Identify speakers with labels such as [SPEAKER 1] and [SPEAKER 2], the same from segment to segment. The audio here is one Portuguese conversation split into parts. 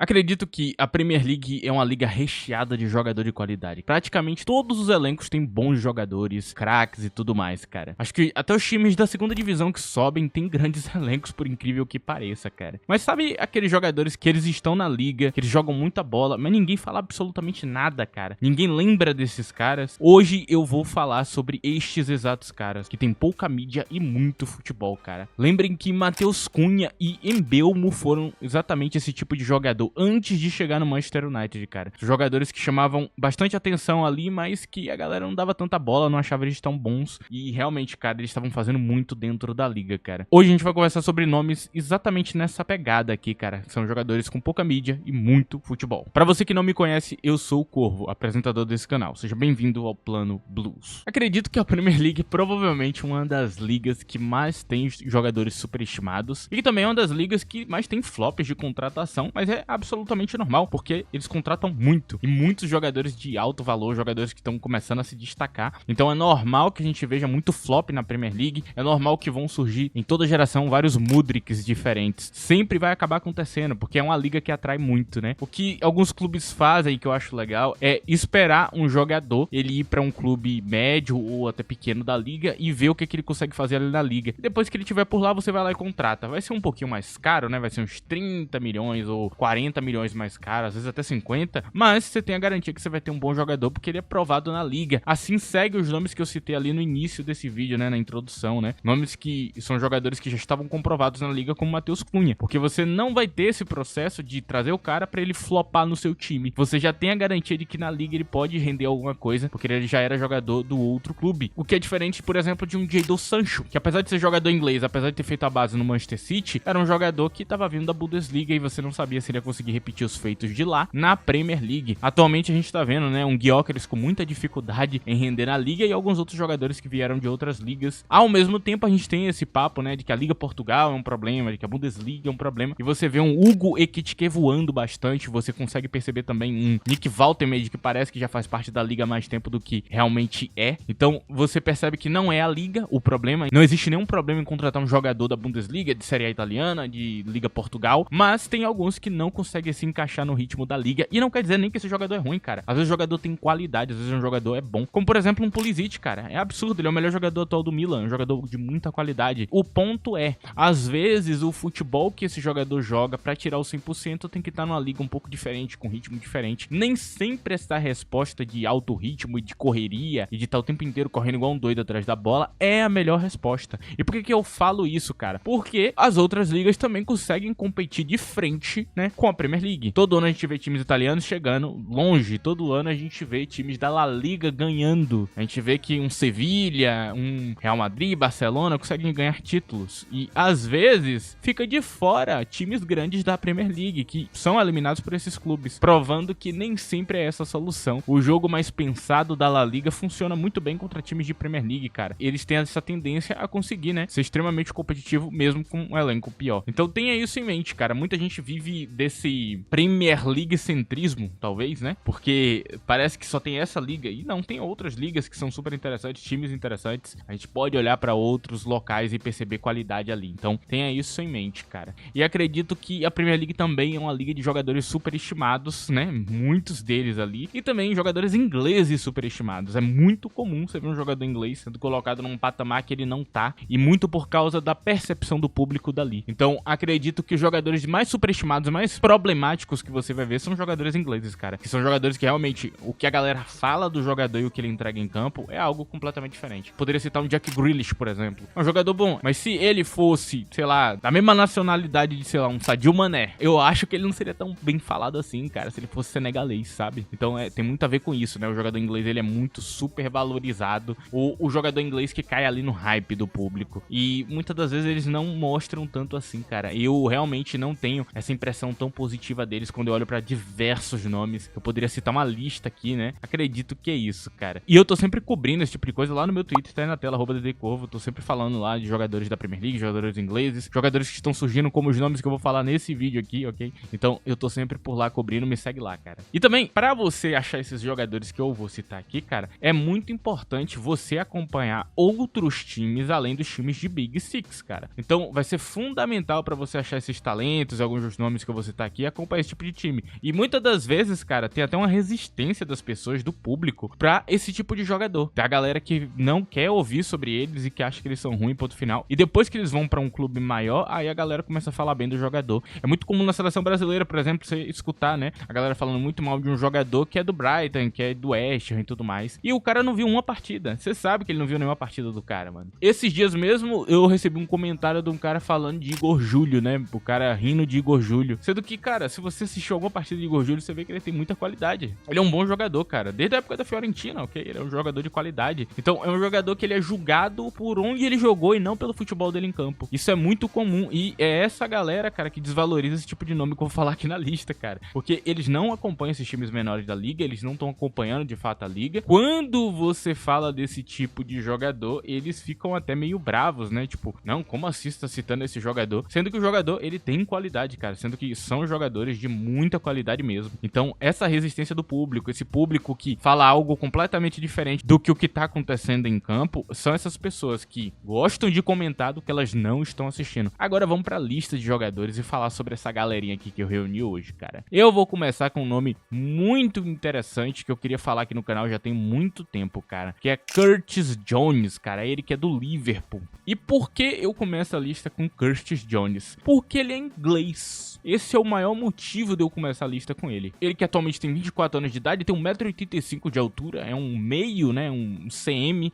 [SPEAKER 1] Acredito que a Premier League é uma liga recheada de jogador de qualidade. Praticamente todos os elencos têm bons jogadores, craques e tudo mais, cara. Acho que até os times da segunda divisão que sobem têm grandes elencos, por incrível que pareça, cara. Mas sabe aqueles jogadores que eles estão na liga, que eles jogam muita bola, mas ninguém fala absolutamente nada, cara? Ninguém lembra desses caras? Hoje eu vou falar sobre estes exatos caras, que tem pouca mídia e muito futebol, cara. Lembrem que Matheus Cunha e Embeumo foram exatamente esse tipo de jogador antes de chegar no Manchester United, cara. Jogadores que chamavam bastante atenção ali, mas que a galera não dava tanta bola, não achava eles tão bons. E realmente, cara, eles estavam fazendo muito dentro da liga, cara. Hoje a gente vai conversar sobre nomes exatamente nessa pegada aqui, cara. São jogadores com pouca mídia e muito futebol. Pra você que não me conhece, eu sou o Corvo, apresentador desse canal. Seja bem-vindo ao Plano Blues. Acredito que a Premier League é provavelmente uma das ligas que mais tem jogadores superestimados e também é uma das ligas que mais tem flops de contratação, mas é absolutamente normal, porque eles contratam muito, e muitos jogadores de alto valor, jogadores que estão começando a se destacar. Então é normal que a gente veja muito flop na Premier League, é normal que vão surgir em toda geração vários Mudryks diferentes. Sempre vai acabar acontecendo, porque é uma liga que atrai muito, né? O que alguns clubes fazem, que eu acho legal, é esperar um jogador, ele ir pra um clube médio ou até pequeno da liga e ver o que ele consegue fazer ali na liga. E depois que ele estiver por lá, você vai lá e contrata. Vai ser um pouquinho mais caro, né? Vai ser uns 30 milhões ou 40 milhões mais caro, às vezes até 50, mas você tem a garantia que você vai ter um bom jogador porque ele é provado na liga. Assim segue os nomes que eu citei ali no início desse vídeo, né, na introdução, né, nomes que são jogadores que já estavam comprovados na liga, como Matheus Cunha, porque você não vai ter esse processo de trazer o cara pra ele flopar no seu time. Você já tem a garantia de que na liga ele pode render alguma coisa, porque ele já era jogador do outro clube, o que é diferente, por exemplo, de um Jadon Sancho, que apesar de ser jogador inglês, apesar de ter feito a base no Manchester City, era um jogador que tava vindo da Bundesliga e você não sabia se ele ia conseguir repetir os feitos de lá na Premier League. Atualmente a gente tá vendo, né, um Gyökeres com muita dificuldade em render na liga e alguns outros jogadores que vieram de outras ligas. Ao mesmo tempo a gente tem esse papo, né, de que a Liga Portugal é um problema, de que a Bundesliga é um problema, e você vê um Hugo Ekitike voando bastante, você consegue perceber também um Nick Waltemade que parece que já faz parte da liga há mais tempo do que realmente é. Então você percebe que não é a liga o problema, não existe nenhum problema em contratar um jogador da Bundesliga, de Série A italiana, de Liga Portugal, mas tem alguns que não conseguem se encaixar no ritmo da liga, e não quer dizer nem que esse jogador é ruim, cara. Às vezes o jogador tem qualidade, às vezes um jogador é bom, como por exemplo um Pulisic, cara. É absurdo, ele é o melhor jogador atual do Milan, um jogador de muita qualidade. O ponto é, às vezes o futebol que esse jogador joga pra tirar o 100% tem que estar numa liga um pouco diferente, com ritmo diferente. Nem sempre essa resposta de alto ritmo e de correria e de estar o tempo inteiro correndo igual um doido atrás da bola é a melhor resposta. E por que eu falo isso, cara? Porque as outras ligas também conseguem competir de frente, né, com a Premier League. Todo ano a gente vê times italianos chegando longe, todo ano a gente vê times da La Liga ganhando. A gente vê que um Sevilha, um Real Madrid, Barcelona conseguem ganhar títulos. E às vezes fica de fora times grandes da Premier League que são eliminados por esses clubes, provando que nem sempre é essa a solução. O jogo mais pensado da La Liga funciona muito bem contra times de Premier League, cara. Eles têm essa tendência a conseguir, né, ser extremamente competitivo mesmo com um elenco pior. Então tenha isso em mente, cara. Muita gente vive desse Premier League centrismo, talvez, né? Porque parece que só tem essa liga e não, tem outras ligas que são super interessantes, times interessantes. A gente pode olhar pra outros locais e perceber qualidade ali. Então tenha isso em mente, cara. E acredito que a Premier League também é uma liga de jogadores superestimados, né? Muitos deles ali. E também jogadores ingleses superestimados. É muito comum você ver um jogador inglês sendo colocado num patamar que ele não tá. E muito por causa da percepção do público dali. Então acredito que os jogadores mais superestimados, mais problemáticos que você vai ver são jogadores ingleses, cara. Que são jogadores que realmente o que a galera fala do jogador e o que ele entrega em campo é algo completamente diferente. Poderia citar um Jack Grealish, por exemplo. É um jogador bom, mas se ele fosse, sei lá, da mesma nacionalidade de, sei lá, um Sadio Mané, eu acho que ele não seria tão bem falado assim, cara, se ele fosse senegalês, sabe? Então tem muito a ver com isso, né? O jogador inglês, ele é muito super valorizado. O jogador inglês que cai ali no hype do público. E muitas das vezes eles não mostram tanto assim, cara. Eu realmente não tenho essa impressão tão positiva deles quando eu olho pra diversos nomes. Eu poderia citar uma lista aqui, né? Acredito que é isso, cara. E eu tô sempre cobrindo esse tipo de coisa lá no meu Twitter, tá aí na tela, @ddcorvo. Tô sempre falando lá de jogadores da Premier League, jogadores ingleses, jogadores que estão surgindo como os nomes que eu vou falar nesse vídeo aqui, ok? Então eu tô sempre por lá cobrindo, me segue lá, cara. E também, pra você achar esses jogadores que eu vou citar aqui, cara, é muito importante você acompanhar outros times além dos times de Big Six, cara. Então vai ser fundamental pra você achar esses talentos, alguns dos nomes que eu vou citar aqui acompanha esse tipo de time. E muitas das vezes, cara, tem até uma resistência das pessoas, do público, pra esse tipo de jogador. Tem a galera que não quer ouvir sobre eles e que acha que eles são ruins, ponto final. E depois que eles vão pra um clube maior, aí a galera começa a falar bem do jogador. É muito comum na seleção brasileira, por exemplo, você escutar, né, a galera falando muito mal de um jogador que é do Brighton, que é do West Ham e tudo mais. E o cara não viu uma partida. Você sabe que ele não viu nenhuma partida do cara, mano. Esses dias mesmo, eu recebi um comentário de um cara falando de Igor Júlio, né, o cara rindo de Igor Júlio. Sendo que, cara, se você assistiu alguma partida de Igor Júlio, você vê que ele tem muita qualidade. Ele é um bom jogador, cara. Desde a época da Fiorentina, ok? Ele é um jogador de qualidade. Então, é um jogador que ele é julgado por onde ele jogou e não pelo futebol dele em campo. Isso é muito comum e é essa galera, cara, que desvaloriza esse tipo de nome que eu vou falar aqui na lista, cara. Porque eles não acompanham esses times menores da liga, eles não estão acompanhando de fato a liga. Quando você fala desse tipo de jogador, eles ficam até meio bravos, né? Tipo, não, como assim você tá citando esse jogador? Sendo que o jogador, ele tem qualidade, cara. Sendo que são jogadores de muita qualidade mesmo. Então, essa resistência do público, esse público que fala algo completamente diferente do que o que tá acontecendo em campo, são essas pessoas que gostam de comentar do que elas não estão assistindo. Agora vamos pra lista de jogadores e falar sobre essa galerinha aqui que eu reuni hoje, cara. Eu vou começar com um nome muito interessante que eu queria falar aqui no canal já tem muito tempo, cara, que é Curtis Jones, cara. Ele que é do Liverpool. E por que eu começo a lista com Curtis Jones? Porque ele é inglês. Esse é o maior motivo de eu começar a lista com ele. Ele que atualmente tem 24 anos de idade, tem 1,85 m de altura, é um meio, né, um CM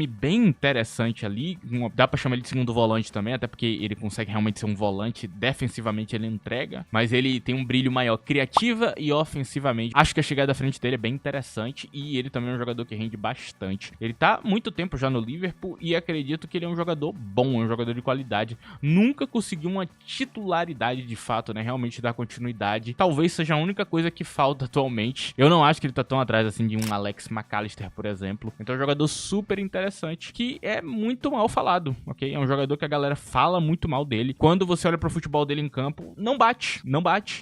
[SPEAKER 1] bem interessante ali. Dá pra chamar ele de segundo volante também, até porque ele consegue realmente ser um volante. Defensivamente ele entrega, mas ele tem um brilho maior criativa e ofensivamente. Acho que a chegada à frente dele é bem interessante e ele também é um jogador que rende bastante. Ele tá há muito tempo já no Liverpool e acredito que ele é um jogador bom, é um jogador de qualidade. Nunca conseguiu uma titularidade de fato, né, realmente dar continuidade. Talvez seja a única coisa que falta atualmente. Eu não acho que ele tá tão atrás assim de um Alex McAllister, por exemplo. Então é um jogador super interessante que é muito mal falado, ok? É um jogador que a galera fala muito mal dele. Quando você olha pro futebol dele em campo, não bate,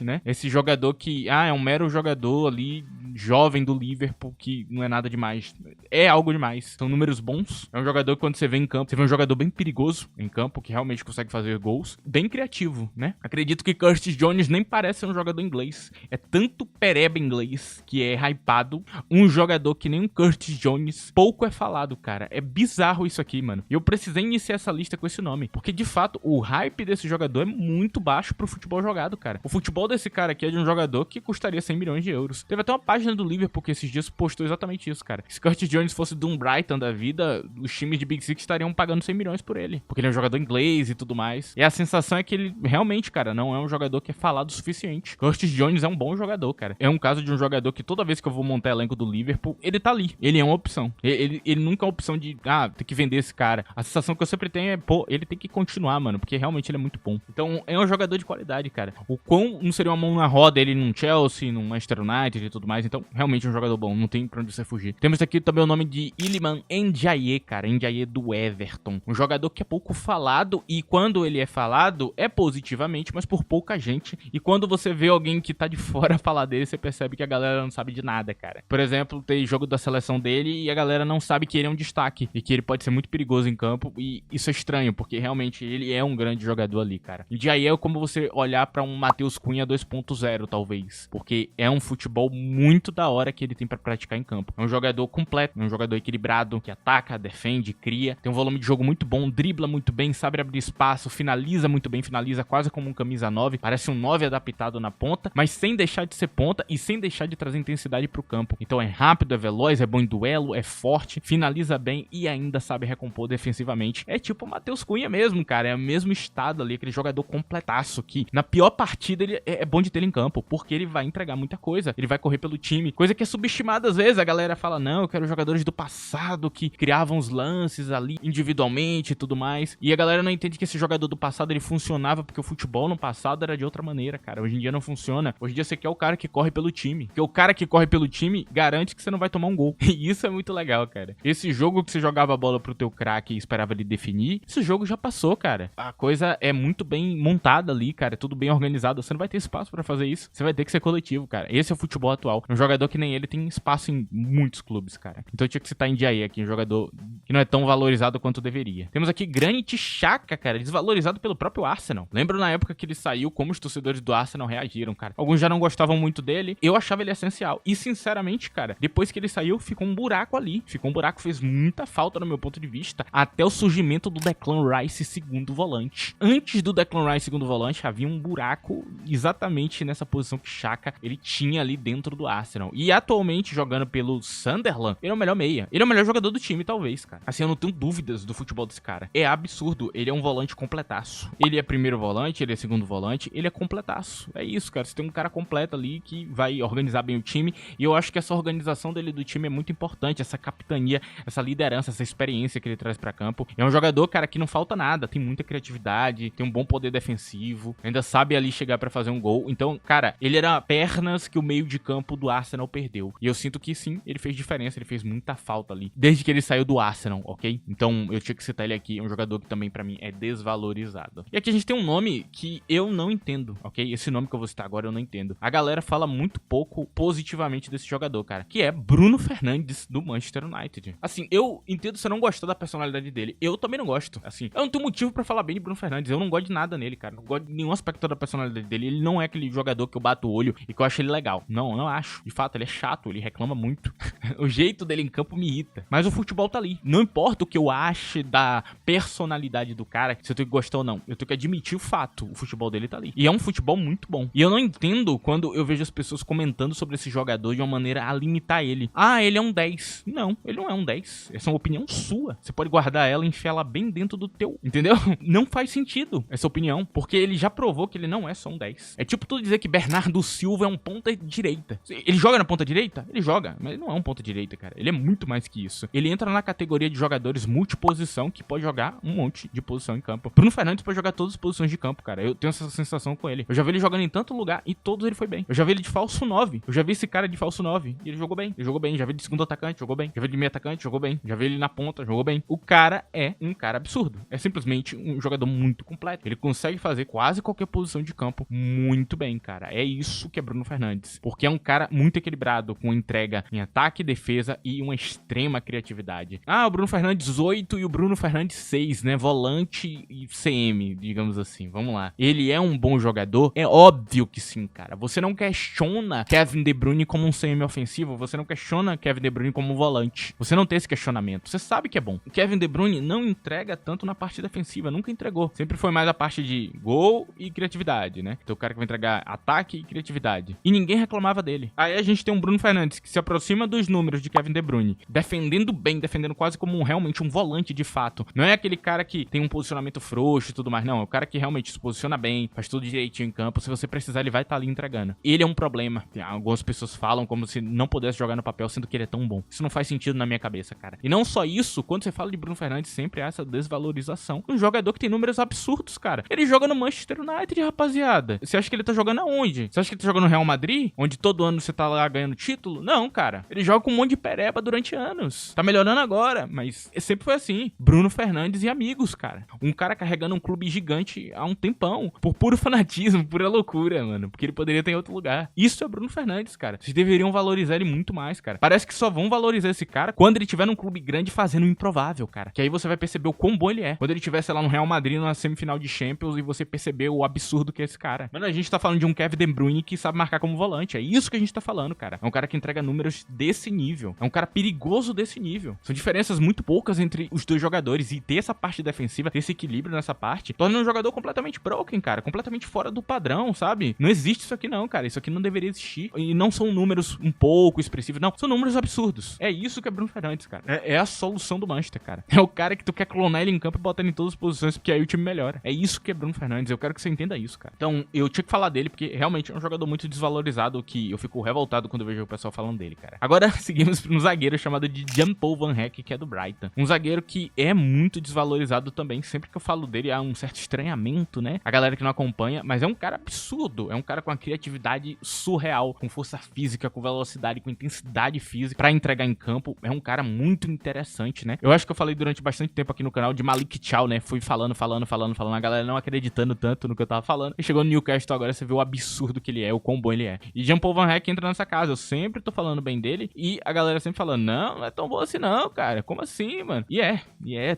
[SPEAKER 1] né? Esse jogador que, é um mero jogador ali, jovem do Liverpool, que não é nada demais. É algo demais. São números bons. É um jogador que quando você vê em campo, você vê um jogador bem perigoso em campo, que realmente consegue fazer gols. Bem criativo, né? Acredito que Curtis Jones nem parece ser um jogador inglês. É tanto pereba inglês que é hypado. Um jogador que nem um Curtis Jones, pouco é falado, cara. É bizarro isso aqui, mano. E eu precisei iniciar essa lista com esse nome. Porque, de fato, o hype desse jogador é muito baixo pro futebol jogado, cara. O futebol desse cara aqui é de um jogador que custaria 100 milhões de euros. Teve até uma página do Liverpool que esses dias postou exatamente isso, cara. Se Curtis Jones fosse de um Brighton da vida, os times de Big Six estariam pagando 100 milhões por ele. Porque ele é um jogador inglês e tudo mais. E a sensação é que ele realmente, cara, não é um jogador que é falado o suficiente. Curtis Jones é um bom jogador, cara. É um caso de um jogador que toda vez que eu vou montar elenco do Liverpool, ele tá ali. Ele é uma opção. Ele nunca é uma opção de, tem que vender esse cara. A sensação que eu sempre tenho é, ele tem que continuar, mano, porque realmente ele é muito bom. Então, é um jogador de qualidade, cara. O quão não seria uma mão na roda ele num Chelsea, num Manchester United e tudo mais. Então, realmente é um jogador bom. Não tem pra onde você fugir. Temos aqui também o nome de Iliman Ndiaye, cara. Ndiaye do Everton. Um jogador que é pouco falado e quando ele é falado, é positivamente, mas por pouca gente. E quando você vê alguém que tá de fora falar dele, você percebe que a galera não sabe de nada, cara. Por exemplo, tem jogo da seleção dele e a galera não sabe que ele é um destaque e que ele pode ser muito perigoso em campo e isso é estranho, porque realmente ele é um grande jogador ali, cara. Ndiaye é como você olhar pra um Matheus Cunha 2.0, talvez, porque é um futebol muito da hora que ele tem pra praticar em campo. É um jogador completo, é um jogador equilibrado, que ataca, defende, cria, tem um volume de jogo muito bom, dribla muito bem, sabe abrir espaço, finaliza muito bem, finaliza quase como um camisa 9, parece um 9 adaptado na ponta, mas sem deixar de ser ponta e sem deixar de trazer intensidade pro campo. Então é rápido, é veloz, é bom em duelo, é forte, finaliza bem e ainda sabe recompor defensivamente. É tipo o Matheus Cunha mesmo, cara, é o mesmo estado ali, aquele jogador completaço que na pior partida ele é bom de ter ele em campo, porque ele vai entregar muita coisa, ele vai correr pelo time, coisa que é subestimada às vezes. A galera fala, não, eu quero jogadores do passado que criavam os lances ali individualmente e tudo mais, e a galera não entende que esse jogador do passado ele funcionava porque o futebol no passado era de outra maneira, cara. Hoje em dia não funciona. Hoje em dia você quer o cara que corre pelo time, porque o cara que corre pelo time garante que você não vai tomar um gol. E isso é muito legal, cara. Esse jogo que você jogava a bola pro teu craque e esperava ele definir, esse jogo já passou, cara. A coisa é muito bem montada ali, cara, é tudo bem organizado. Você não vai ter espaço pra fazer isso. Você vai ter que ser coletivo, cara. Esse é o futebol atual. É um jogador que nem ele tem espaço em muitos clubes, cara. Então eu tinha que citar Ndiaye aqui, um jogador que não é tão valorizado quanto deveria. Temos aqui Granit Xhaka, cara, desvalorizado pelo próprio Arsenal. Lembro na época que ele saiu, como os torcedores do Arsenal reagiram, cara. Alguns já não gostavam muito dele, eu achava ele essencial. E sinceramente, cara, depois que ele saiu, ficou um buraco ali. Ficou um buraco, fez muita falta no meu ponto de vista, até o surgimento do Declan Rice segundo volante. Antes do Declan Rice segundo volante, havia um buraco exatamente nessa posição que Xhaka ele tinha ali dentro do Arsenal. E atualmente, jogando pelo Sunderland, ele é o melhor meia. Ele é o melhor jogador do time, talvez, cara. Assim, eu não tenho dúvidas do futebol desse cara. É absurdo. Ele é um volante completaço. Ele é primeiro volante, ele é segundo volante, ele é completaço. É isso, cara. Você tem um cara completo ali que vai organizar bem o time. E eu acho que essa organização dele do time é muito importante. Essa capitania, essa liderança, essa experiência que ele traz pra campo. É um jogador, cara, que não falta nada. Tem muita criatividade, tem um bom poder defensivo, ainda sabe ali chegar pra fazer um gol. Então, cara, ele era pernas que o meio de campo do Arsenal perdeu. E eu sinto que sim, ele fez diferença, ele fez muita falta ali, desde que ele saiu do Arsenal, ok? Então, eu tinha que citar ele aqui, é um jogador que também pra mim é desvalorizado. E aqui a gente tem um nome que eu não entendo, ok? Esse nome que eu vou citar agora eu não entendo. A galera fala muito pouco positivamente desse jogador, cara, que é Bruno Fernandes, do Manchester United. Assim, eu entendo você não gostar da personalidade dele, eu também não gosto. Assim, eu não tenho motivo pra falar bem de Bruno Fernandes, eu não gosto de nada nele, cara. Não gosto de nenhum aspecto da personalidade dele. Ele não é aquele jogador que eu bato o olho e que eu acho ele legal. Não, não acho. De fato, ele é chato, ele reclama muito. O jeito dele em campo me irrita. Mas o futebol tá ali. Não importa o que eu ache da personalidade do cara, se eu tenho que gostar ou não. Eu tenho que admitir o fato. O futebol dele tá ali. E é um futebol muito bom. E eu não entendo quando eu vejo as pessoas comentando sobre esse jogador de uma maneira a limitar ele. Ah, ele é um 10. Não, ele não é um 10. Essa é uma opinião sua. Você pode guardar ela e enfiar ela bem dentro do teu. Entendeu? Não faz sentido essa opinião. Porque ele já provou que ele não é só um 10. É tipo tu dizer que Bernardo Silva é um ponta direita. Ele joga na ponta direita? Ele joga. Mas ele não é um ponta direita, cara. Ele é muito mais que isso. Ele entra na categoria de jogadores multiposição que pode jogar um monte de posição em campo. Bruno Fernandes pode jogar todas as posições de campo, cara. Eu tenho essa sensação com ele. Eu já vi ele jogando em tanto lugar e todos ele foi bem. Eu já vi ele de falso 9. Eu já vi esse cara de falso 9 e ele jogou bem. Ele jogou bem. Já vi ele de segundo atacante, jogou bem. Já vi ele de meio atacante, jogou bem. Já vi ele na ponta, jogou bem. O cara é um cara absurdo. É simplesmente um jogador muito completo. Ele consegue fazer quase qualquer posição de campo muito bem, cara. É isso que é Bruno Fernandes. Porque é um cara muito equilibrado, com entrega em ataque, defesa e uma extrema criatividade. Ah, o Bruno Fernandes 8 e o Bruno Fernandes 6, né? Volante e CM, digamos assim. Vamos lá. Ele é um bom jogador? É óbvio que sim, cara. Você não questiona Kevin De Bruyne como um CM ofensivo, você não questiona Kevin De Bruyne como um volante. Você não tem esse questionamento. Você sabe que é bom. O Kevin De Bruyne não entrega tanto na parte defensiva, nunca entregou. Sempre foi mais a parte de gol e criatividade, né? Então o cara que vai entregar ataque e criatividade. E ninguém reclamava dele. Aí a gente tem um Bruno Fernandes que se aproxima dos números de Kevin De Bruyne, defendendo bem, defendendo quase como realmente um volante de fato. Não é aquele cara que tem um posicionamento frouxo e tudo mais, não. É o cara que realmente se posiciona bem, faz tudo direitinho em campo. Se você precisar, ele vai estar ali entregando. Ele é um problema. Algumas pessoas falam como se não pudesse jogar no papel, sendo que ele é tão bom. Isso não faz sentido na minha cabeça, cara. E não só isso, quando você fala de Bruno Fernandes, sempre há essa desvalorização. Um jogador que tem números absurdos, cara. Ele joga no Manchester United, rapaziada. Você acha que ele tá jogando aonde? Você acha que ele tá jogando no Real Madrid? Onde todo ano você tá lá ganhando título? Não, cara. Ele joga com um monte de pereba durante anos. Tá melhorando agora, mas sempre foi assim. Bruno Fernandes e amigos, cara. Um cara carregando um clube gigante há um tempão. Por puro fanatismo, pura loucura, mano. Porque ele poderia estar em outro lugar. Isso é Bruno Fernandes, cara. Vocês deveriam valorizar ele muito mais, cara. Parece que só vão valorizar esse cara quando ele tiver num clube grande fazendo o improvável, cara. Que aí você vai perceber o quão bom ele é. Quando ele tiver, sei lá, no Real Madrid, numa semifinal de Champions e você perceber o absurdo que é esse cara. Mano, a gente tá falando de um Kevin De Bruyne que sabe marcar como volante. É isso que a gente tá falando, cara. É um cara que entrega números desse nível. É um cara perigoso desse nível. São diferenças muito poucas entre os dois jogadores. E ter essa parte defensiva, ter esse equilíbrio nessa parte, torna um jogador completamente broken, cara. Completamente fora do padrão, sabe? Não existe isso aqui não, cara. Isso aqui não deveria existir. E não são números um pouco expressivos, não. São números absurdos. É isso que é Bruno Fernandes, cara. É a solução do Manchester, cara. É o cara que tu quer clonar ele em campo e botar ele em todas as posições, porque aí o time melhora. É isso que é Bruno Fernandes. Eu quero que você entenda isso, cara. Então, eu tinha que falar dele, porque realmente é um jogador muito desvalorizado, que eu fico revoltado quando eu vejo o pessoal falando dele, cara. Agora, seguimos para um zagueiro chamado de Jan-Paul Van Hecke, que é do Brighton. Um zagueiro que é muito desvalorizado também. Sempre que eu falo dele, há um certo estranhamento, né? A galera que não acompanha, mas é um cara absurdo. É um cara com uma criatividade surreal, com força física, com velocidade, com intensidade física pra entregar em campo. É um cara muito interessante, né? Eu acho que eu falei durante bastante tempo aqui no canal de Malik Thiaw, né? Fui falando. A galera não acreditando tanto no que eu tava falando. E chegou no Newcastle agora, você vê o absurdo que ele é, o quão bom ele é. E Jan-Paul Van Hecke entra nessa casa, eu sempre tô falando bem dele, e a galera sempre falando, não é tão bom assim não, cara, como assim, mano?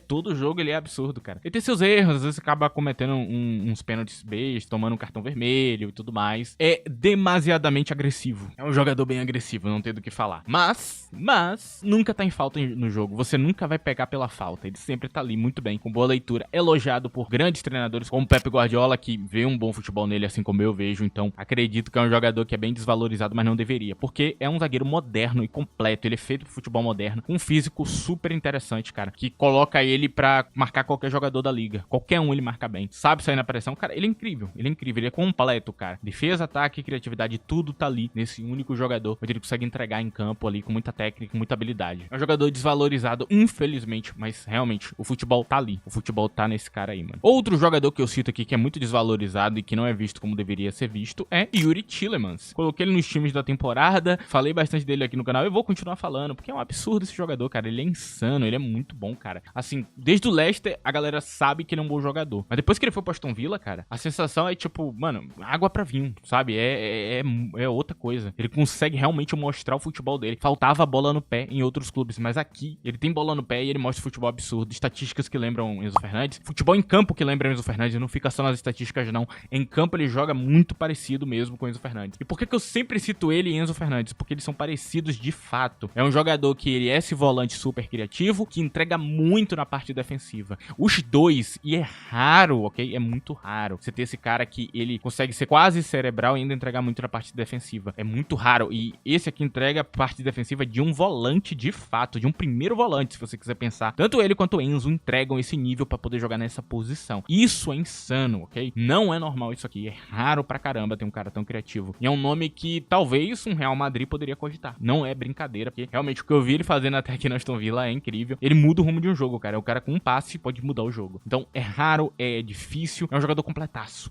[SPEAKER 1] Todo jogo ele é absurdo, cara. Ele tem seus erros, às vezes acaba cometendo uns pênaltis bestas, tomando um cartão vermelho e tudo mais. É demasiadamente agressivo. É um jogador bem agressivo, não tem do que falar. Mas, nunca tá em falta no jogo. Você nunca vai pegar pela falta. Ele sempre tá ali muito bem, com boa leitura. Elogiado por grandes treinadores como Pep Guardiola, que vê um bom futebol nele, assim como eu vejo. Então, acredito que é um jogador que é bem desvalorizado, mas não deveria. Porque é um zagueiro moderno e completo. Ele é feito pro futebol moderno. Um físico super interessante, cara. Que coloca ele pra marcar qualquer jogador da liga. Qualquer um ele marca bem. Sabe sair na pressão. Cara, ele é incrível. Ele é incrível. Ele é completo, cara. Defesa, ataque, criatividade, tudo tá ali nesse único jogador, onde ele consegue entregar em campo ali com muita técnica, muita habilidade. É um jogador desvalorizado, infelizmente, mas realmente o futebol tá ali. O futebol tá nesse cara aí, mano. Outro jogador que eu cito aqui que é muito desvalorizado e que não é visto como deveria ser visto é Yuri Tielemans. Coloquei ele nos times da temporada, falei bastante dele aqui no canal e vou continuar falando, porque é um absurdo esse jogador, cara. Ele é insano, ele é muito bom, cara. Assim, desde o Leicester, a galera sabe que ele é um bom jogador. Mas depois que ele foi pro Aston Villa, cara, a sensação é tipo, mano, água pra vinho, sabe? É outra coisa. Ele consegue realmente mostrar o futebol dele. Faltava bola no pé em outros clubes, mas aqui ele tem bola no pé e ele mostra futebol absurdo. Estatísticas que lembram Enzo Fernandes. Futebol em campo que lembra Enzo Fernandes. Não fica só nas estatísticas, não. Em campo ele joga muito parecido mesmo com Enzo Fernandes. E por que eu sempre cito ele e Enzo Fernandes? Porque eles são parecidos de fato. É um jogador que ele é esse volante super criativo, que entrega muito na parte defensiva. Os dois, e é raro, ok? É muito raro você ter esse cara que ele consegue ser quase cerebral e ainda entregar muito na parte defensiva. É muito raro. E esse aqui entrega a parte defensiva de um volante de fato, de um primeiro volante, se você quiser pensar. Tanto ele quanto o Enzo entregam esse nível pra poder jogar nessa posição. Isso é insano, ok? Não é normal isso aqui. É raro pra caramba ter um cara tão criativo. E é um nome que talvez um Real Madrid poderia cogitar. Não é brincadeira, porque realmente o que eu vi ele fazendo até aqui na Aston Villa é incrível. Ele muda o rumo de um jogo, cara. É o cara com um passe pode mudar o jogo. Então é raro, é difícil. É um jogador completaço,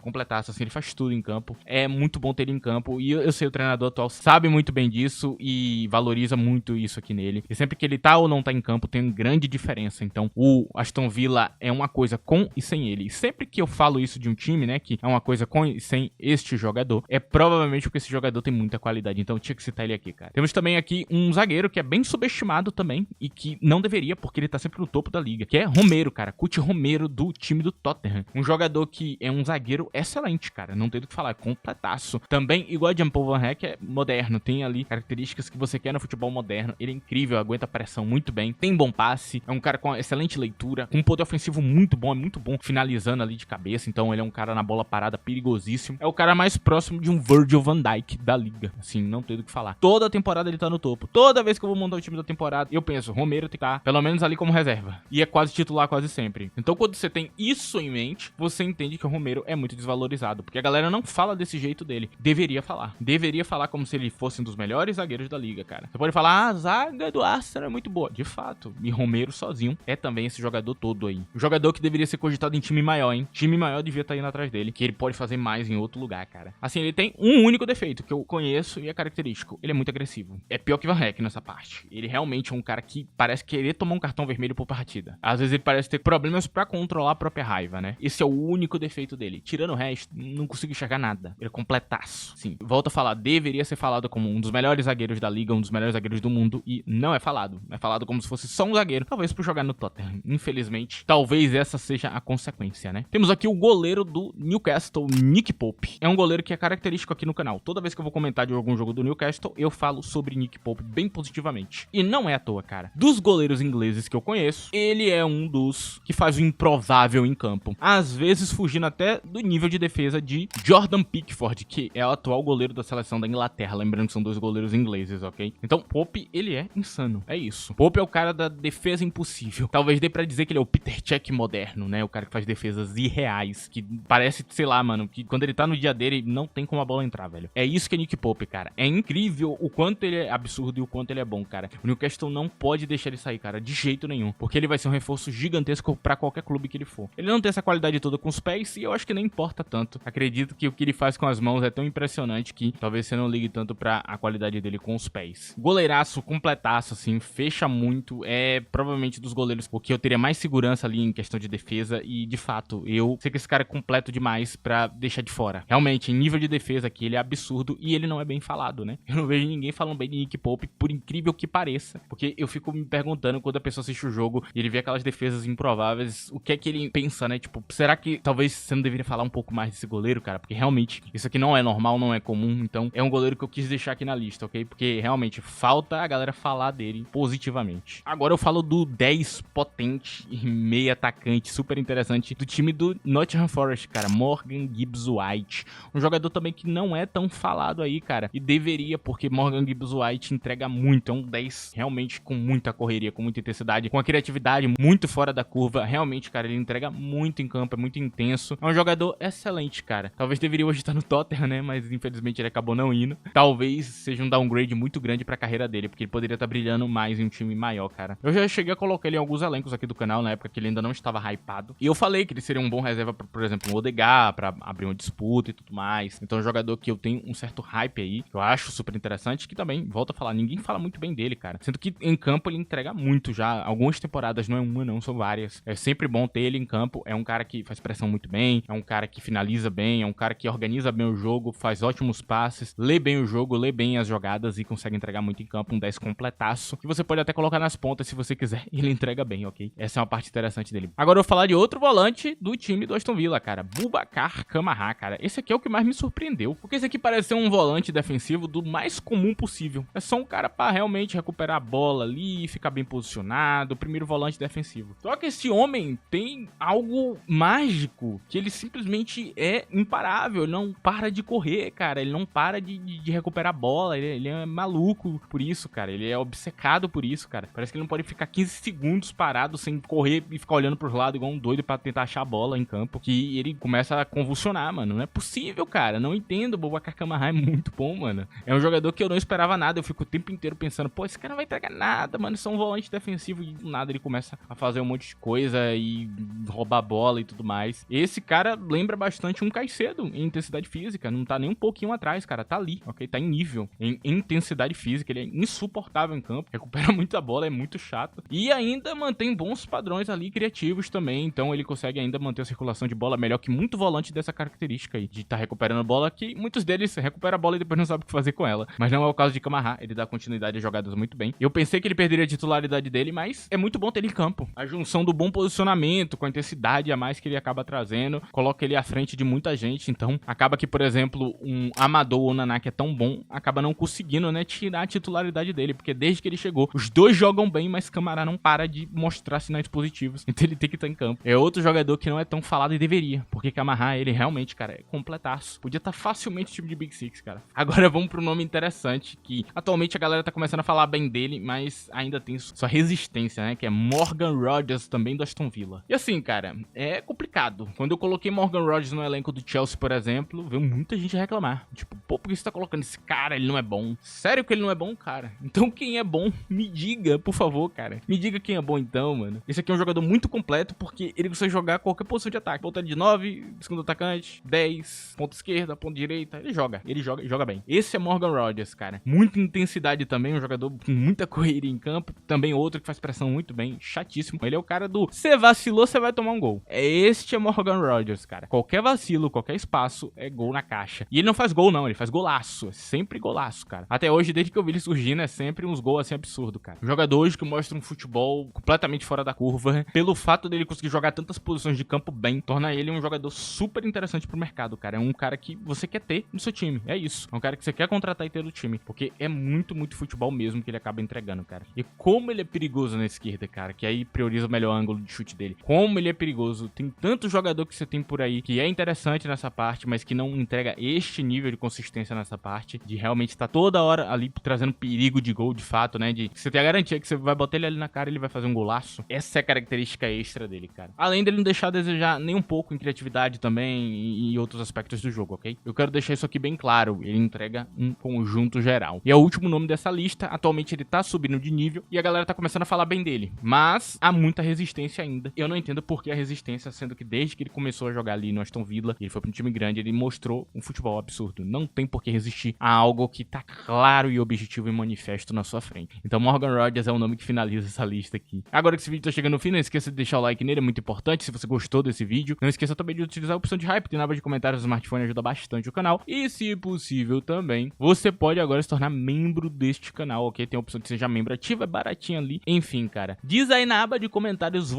[SPEAKER 1] assim. Ele faz tudo em campo. É muito bom ter ele em campo. E eu sei, o treinador atual sabe muito bem disso e valoriza muito isso aqui nele. E sempre que ele tá ou não tá em campo, tem grande diferença. Então, o Aston Villa é uma coisa com e sem ele. E sempre que eu falo isso de um time, né, que é uma coisa com e sem este jogador, é provavelmente porque esse jogador tem muita qualidade. Então, eu tinha que citar ele aqui, cara. Temos também aqui um zagueiro que é bem subestimado também e que não deveria, porque ele tá sempre no topo da liga, que é Romero, cara. Cuti Romero do time do Tottenham. Um jogador que é um zagueiro excelente, cara. Não tem do que falar, é completaço. Também, igual a Jan-Paul Van Heck, é moderno. Tem ali características que você quer no futebol moderno. Ele é incrível, aguenta a pressão muito bem. Tem bom passe, é um cara com excelente leitura, com um poder ofensivo muito bom, é muito bom finalizando ali de cabeça. Então ele é um cara na bola parada perigosíssimo. É o cara mais próximo de um Virgil van Dijk da liga. Assim, não tem do que falar. Toda temporada ele tá no topo. Toda vez que eu vou montar o time da temporada, eu penso, Romero tem que estar pelo menos ali como reserva. E é quase titular quase sempre. Então quando você tem isso em mente, você entende que o Romero é muito desvalorizado. Porque a galera não fala desse jeito dele. Deveria falar. Deveria falar como se ele fosse um dos melhores zagueiros da liga, cara. Você pode falar, a zaga do Arsenal é muito boa. De fato. E Romero sozinho é também esse jogador todo aí. Um jogador que deveria ser cogitado em time maior, hein? Time maior devia estar indo atrás dele. Que ele pode fazer mais em outro lugar, cara. Assim, ele tem um único defeito que eu conheço e é característico. Ele é muito agressivo. É pior que Van Heck nessa parte. Ele realmente é um cara que parece querer tomar um cartão vermelho por partida. Às vezes ele parece ter problemas pra controlar a própria raiva, né? Esse é o único defeito dele. Tirando o resto, não consigo enxergar nada. Ele é completaço. Sim, volto a falar, deveria ser falado como um dos melhores zagueiros da liga, um dos melhores zagueiros do mundo, e não é falado. É falado como se fosse só um zagueiro, talvez por jogar no Tottenham. Infelizmente, talvez essa seja a consequência, né? Temos aqui o goleiro do Newcastle, Nick Pope. É um goleiro que é característico aqui no canal. Toda vez que eu vou comentar de algum jogo do Newcastle, eu falo sobre Nick Pope bem positivamente. E não é à toa, cara. Dos goleiros ingleses que eu conheço, ele é um dos que faz o improvável em campo. Às vezes fugindo até do nível de defesa de Jordan Pickford, que é o atual goleiro da seleção da Inglaterra. Lembrando que são dois goleiros ingleses, ok? Então, Pope, ele é insano. É isso. Pope é o cara da defesa impossível. Talvez dê pra dizer que ele é o Peter Cech moderno, né? O cara que faz defesas irreais. Que parece, sei lá, mano, que quando ele tá no dia dele, não tem como a bola entrar, velho. É isso que é Nick Pope, cara. É incrível o quanto ele é absurdo e o quanto ele é bom, cara. O Newcastle não pode deixar ele sair, cara, de jeito nenhum. Porque ele vai ser um reforço gigantesco pra qualquer clube que ele for. Ele não tem essa qualidade toda com os pés e eu acho que nem importa tanto. Acredito que o que ele faz com as mãos é tão impressionante que talvez você não ligue tanto pra a qualidade dele com os pés. Goleiraço, completaço, assim, fecha muito. É provavelmente dos goleiros porque eu teria mais segurança ali em questão de defesa e, de fato, eu sei que esse cara é completo demais pra deixar de fora. Realmente, em nível de defesa aqui, ele é absurdo e ele não é bem falado. falado, né? Eu não vejo ninguém falando bem de Nick Pope, por incrível que pareça. Porque eu fico me perguntando, quando a pessoa assiste o jogo e ele vê aquelas defesas improváveis, o que é que ele pensa, né? Tipo, será que talvez você não deveria falar um pouco mais desse goleiro, cara? Porque realmente, isso aqui não é normal, não é comum. Então, é um goleiro que eu quis deixar aqui na lista, ok? Porque realmente falta a galera falar dele positivamente. Agora eu falo do 10 potente e meio atacante, super interessante, do time do Nottingham Forest, cara. Morgan Gibbs White. Um jogador também que não é tão falado aí, cara. E deveria, porque Morgan Gibbs White entrega muito. É um 10 realmente com muita correria, com muita intensidade, com a criatividade muito fora da curva. Realmente, cara, ele entrega muito em campo, é muito intenso. É um jogador excelente, cara. Talvez deveria hoje estar no Tottenham, né? Mas infelizmente ele acabou não indo. Talvez seja um downgrade muito grande pra carreira dele, porque ele poderia estar brilhando mais em um time maior, cara. Eu já cheguei a colocar ele em alguns elencos aqui do canal, na época que ele ainda não estava hypado. E eu falei que ele seria um bom reserva pra, por exemplo, um Odegaard, pra abrir uma disputa e tudo mais. Então é um jogador que eu tenho um certo hype aí, que eu acho super interessante, que também, volto a falar, ninguém fala muito bem dele, cara. Sendo que em campo ele entrega muito já. Algumas temporadas, não é uma não, são várias. É sempre bom ter ele em campo. É um cara que faz pressão muito bem, é um cara que finaliza bem, é um cara que organiza bem o jogo, faz ótimos passes, lê bem o jogo, lê bem as jogadas e consegue entregar muito em campo, um 10 completaço, que você pode até colocar nas pontas se você quiser, e ele entrega bem, ok? Essa é uma parte interessante dele. Agora eu vou falar de outro volante do time do Aston Villa, cara. Boubacar Kamara, cara. Esse aqui é o que mais me surpreendeu, porque esse aqui parece ser um volante defensivo do mais comum possível. É só um cara pra realmente recuperar a bola ali, ficar bem posicionado, primeiro volante defensivo. Só que esse homem tem algo mágico, que ele simplesmente é imparável, ele não para de correr, cara, ele não para de recuperar a bola, ele é maluco por isso, cara, ele é obcecado por isso, cara. Parece que ele não pode ficar 15 segundos parado sem correr e ficar olhando pros lados igual um doido pra tentar achar a bola em campo, que ele começa a convulsionar, mano. Não é possível, cara, não entendo, o Boubacar Kamara é muito bom, mano. É um jogador que eu não esperava nada, eu fico o tempo inteiro pensando, pô, esse cara não vai entregar nada, mano, isso é um volante defensivo, e do nada ele começa a fazer um monte de coisa e roubar a bola e tudo mais. Esse cara lembra bastante um Caicedo em intensidade física, não tá nem um pouquinho atrás, cara, tá ali, ok? Tá em nível, em intensidade física, ele é insuportável em campo, recupera muita bola, é muito chato, e ainda mantém bons padrões ali criativos também, então ele consegue ainda manter a circulação de bola melhor que muito volante dessa característica aí, de estar recuperando a bola, que muitos deles recuperam a bola e depois não sabem o que fazer com ela, mas não é o caso de Kamara, ele dá continuidade às jogadas muito bem. Eu pensei que ele perderia a titularidade dele, mas é muito bom ter ele em campo. A junção do bom posicionamento com a intensidade a mais que ele acaba trazendo, coloca ele à frente de muita gente, então acaba que, por exemplo, um Amadou ou Naná que é tão bom, acaba não conseguindo, né, tirar a titularidade dele, porque desde que ele chegou, os dois jogam bem, mas Kamara não para de mostrar sinais positivos, então ele tem que estar em campo. É outro jogador que não é tão falado e deveria, porque Kamara, ele realmente, cara, é completaço. Podia estar facilmente no time de Big Six, cara. Agora vamos para um nome interessante, que atualmente a galera tá começando a falar bem dele, mas ainda tem sua resistência, né, que é Morgan Rogers, também do Aston Villa. E assim, cara, é complicado. Quando eu coloquei Morgan Rogers no elenco do Chelsea, por exemplo, veio muita gente reclamar. Tipo, pô, por que você tá colocando esse cara? Ele não é bom. Sério que ele não é bom, cara? Então quem é bom, me diga, por favor, cara. Me diga quem é bom então, mano. Esse aqui é um jogador muito completo, porque ele consegue jogar qualquer posição de ataque. Ponta de 9, segundo atacante, 10, ponta esquerda, ponta direita. Ele joga e joga bem. Esse é Morgan Rogers, cara. Muita intensidade também, um jogador com muita correria em campo. Também outro que faz pressão muito bem, chatíssimo. Ele é o cara do, você vacilou, você vai tomar um gol. Este é Morgan Rogers, cara. Qualquer vacilo, qualquer espaço, é gol na caixa. E ele não faz gol não, ele faz golaço. É sempre golaço, cara. Até hoje, desde que eu vi ele surgindo, é sempre uns gols assim absurdo, cara. Um jogador hoje que mostra um futebol completamente fora da curva. Pelo fato dele conseguir jogar tantas posições de campo bem, torna ele um jogador super interessante pro mercado, cara. É um cara que você quer ter no seu time. É isso. É um cara que você quer contratar e ter no time. Porque é muito futebol mesmo que ele acaba entregando, cara. E como ele é perigoso na esquerda, cara, que aí prioriza o melhor ângulo de chute dele. Como ele é perigoso. Tem tanto jogador que você tem por aí que é interessante nessa parte, mas que não entrega este nível de consistência nessa parte, de realmente estar toda hora ali trazendo perigo de gol, de fato, né, de você ter a garantia que você vai botar ele ali na cara e ele vai fazer um golaço. Essa é a característica extra dele, cara. Além dele não deixar a desejar nem um pouco em criatividade também e outros aspectos do jogo, ok? Eu quero deixar isso aqui bem claro, ele entrega um conjunto geral. E é o último nome dessa lista, atualmente ele tá subindo de nível e a galera tá começando a falar bem dele, mas há muita resistência ainda. Eu não entendo por que a resistência, sendo que desde que ele começou a jogar ali no Aston Villa, ele foi pra um time grande, ele mostrou um futebol absurdo. Não tem por que resistir a algo que tá claro e objetivo e manifesto na sua frente. Então Morgan Rogers é o nome que finaliza essa lista aqui. Agora que esse vídeo tá chegando no fim, não esqueça de deixar o like nele, é muito importante se você gostou desse vídeo. Não esqueça também de utilizar a opção de hype, tem na aba de comentários do smartphone, ajuda bastante o canal. E se possível também também, você pode agora se tornar membro deste canal, ok? Tem a opção de seja membro ativo, é baratinho ali. Enfim, cara, diz aí na aba de comentários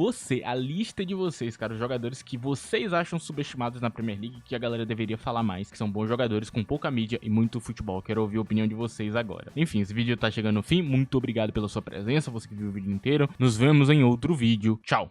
[SPEAKER 1] a lista de vocês, cara, os jogadores que vocês acham subestimados na Premier League, que a galera deveria falar mais, que são bons jogadores com pouca mídia e muito futebol. Quero ouvir a opinião de vocês agora. Enfim, esse vídeo tá chegando no fim, muito obrigado pela sua presença, você que viu o vídeo inteiro. Nos vemos em outro vídeo. Tchau!